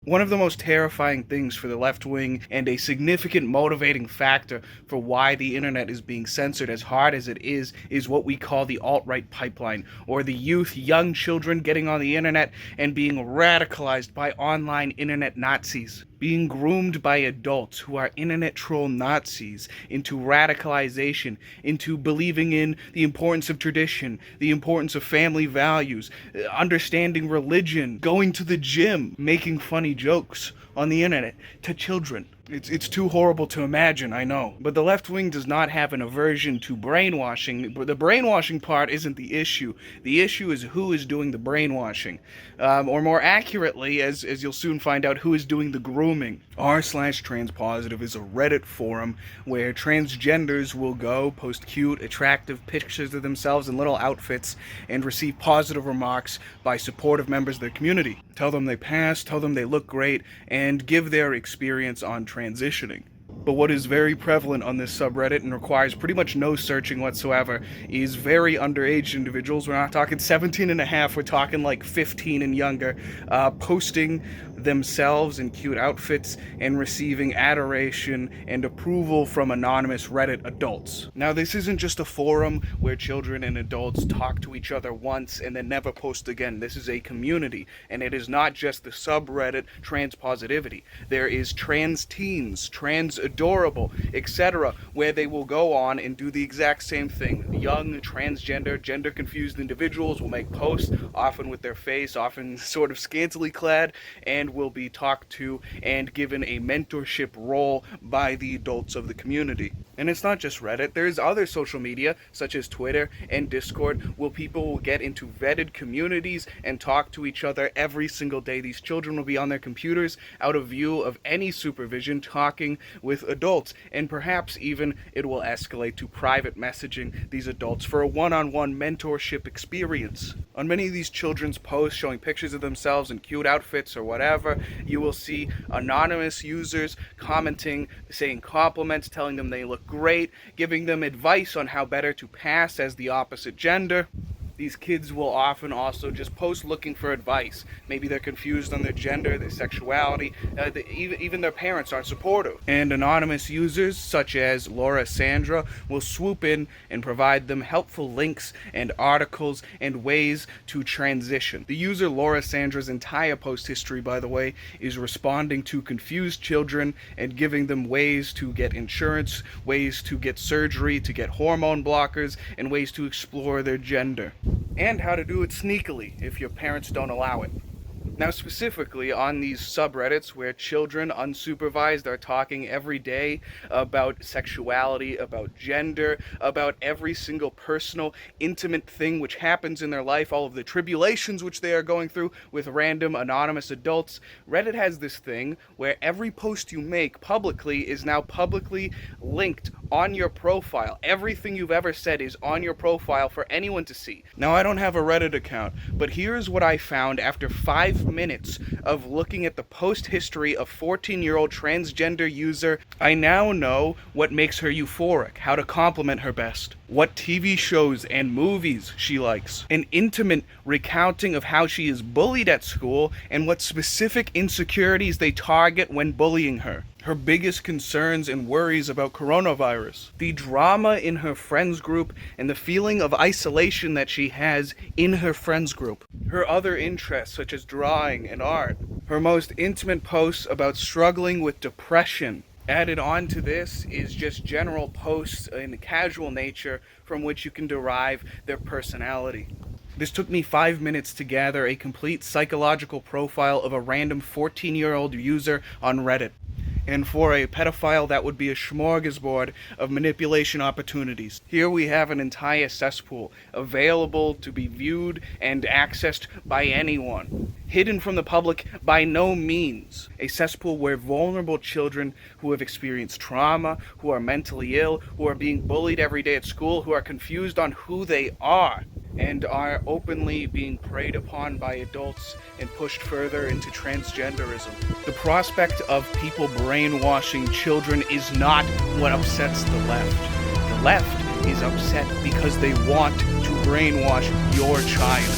One of the most terrifying things for the left wing, and a significant motivating factor for why the internet is being censored as hard as it is what we call the alt-right pipeline, or the young children getting on the internet and being radicalized by online internet Nazis. Being groomed by adults who are internet troll Nazis into radicalization, into believing in the importance of tradition, the importance of family values, understanding religion, going to the gym, making funny jokes on the internet to children. It's too horrible to imagine, I know. But the left wing does not have an aversion to brainwashing. The brainwashing part isn't the issue. The issue is who is doing the brainwashing. Or more accurately, as you'll soon find out, who is doing the grooming. r/Transpositive is a Reddit forum where transgenders will go, post cute, attractive pictures of themselves in little outfits, and receive positive remarks by supportive members of their community. Tell them they pass, tell them they look great, and give their experience on transitioning. But what is very prevalent on this subreddit and requires pretty much no searching whatsoever is very underage individuals. We're not talking 17 and a half, we're talking like 15 and younger, posting themselves in cute outfits and receiving adoration and approval from anonymous Reddit adults. Now, this isn't just a forum where children and adults talk to each other once and then never post again. This is a community, and it is not just the subreddit Transpositivity. There is trans teens, trans adorable, etc., where they will go on and do the exact same thing. Young, transgender, gender-confused individuals will make posts, often with their face, often sort of scantily clad, and will be talked to and given a mentorship role by the adults of the community. And it's not just Reddit. There's other social media, such as Twitter and Discord, where people will get into vetted communities and talk to each other every single day. These children will be on their computers, out of view of any supervision, talking with adults, and perhaps even it will escalate to private messaging these adults for a one-on-one mentorship experience. On many of these children's posts showing pictures of themselves in cute outfits or whatever, you will see anonymous users commenting, saying compliments, telling them they look great, giving them advice on how better to pass as the opposite gender. These kids will often also just post looking for advice. Maybe they're confused on their gender, their sexuality, even their parents aren't supportive. And anonymous users, such as Laura Sandra, will swoop in and provide them helpful links and articles and ways to transition. The user Laura Sandra's entire post history, by the way, is responding to confused children and giving them ways to get insurance, ways to get surgery, to get hormone blockers, and ways to explore their gender. And how to do it sneakily if your parents don't allow it. Now, specifically on these subreddits where children unsupervised are talking every day about sexuality, about gender, about every single personal, intimate thing which happens in their life, all of the tribulations which they are going through with random anonymous adults, Reddit has this thing where every post you make publicly is now publicly linked on your profile. Everything you've ever said is on your profile for anyone to see. Now, I don't have a Reddit account, but here's what I found after 5 minutes of looking at the post history of 14-year-old transgender user. I now know what makes her euphoric, how to compliment her best, what TV shows and movies she likes, an intimate recounting of how she is bullied at school and what specific insecurities they target when bullying her. Her biggest concerns and worries about coronavirus, the drama in her friends group, and the feeling of isolation that she has in her friends group. Her other interests, such as drawing and art. Her most intimate posts about struggling with depression. Added on to this is just general posts in a casual nature from which you can derive their personality. This took me 5 minutes to gather a complete psychological profile of a random 14-year-old user on Reddit. And for a pedophile, that would be a smorgasbord of manipulation opportunities. Here we have an entire cesspool available to be viewed and accessed by anyone. Hidden from the public by no means. A cesspool where vulnerable children who have experienced trauma, who are mentally ill, who are being bullied every day at school, who are confused on who they are, and are openly being preyed upon by adults and pushed further into transgenderism. The prospect of people brainwashing children is not what upsets the left. The left is upset because they want to brainwash your child.